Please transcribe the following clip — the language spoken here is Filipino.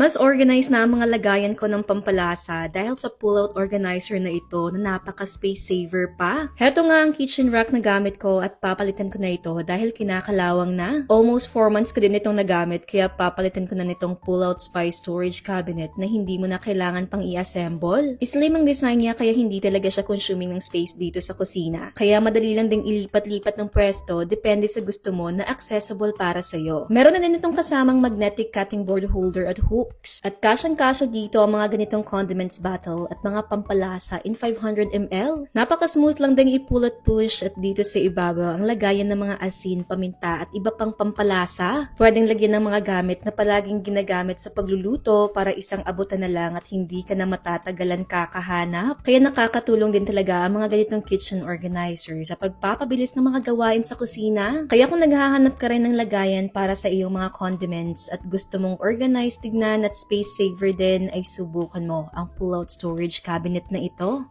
Mas organized na ang mga lagayan ko ng pampalasa dahil sa pull-out organizer na ito na napaka-space saver pa. Heto nga ang kitchen rack na gamit ko at papalitan ko na ito dahil kinakalawang na. Almost 4 months ko din itong nagamit kaya papalitan ko na nitong pull-out spice storage cabinet na hindi mo na kailangan pang i-assemble. Slim ang design niya kaya hindi talaga siya consuming ng space dito sa kusina. Kaya madali lang ding ilipat-lipat ng pwesto depende sa gusto mo na accessible para sa'yo. Meron na din itong kasamang magnetic cutting board holder at hook. At kasyang-kasya dito ang mga ganitong condiments bottle at mga pampalasa in 500 ml. Napaka-smooth lang din i-pull at push at dito sa ibabaw ang lagayan ng mga asin, paminta at iba pang pampalasa. Pwedeng lagyan ng mga gamit na palaging ginagamit sa pagluluto para isang abutan na lang at hindi ka na matatagalan kakahanap. Kaya nakakatulong din talaga ang mga ganitong kitchen organizer sa pagpapabilis ng mga gawain sa kusina. Kaya kung naghahanap ka rin ng lagayan para sa iyong mga condiments at gusto mong organized tignan at space saver din ay subukan mo ang pull-out storage cabinet na ito.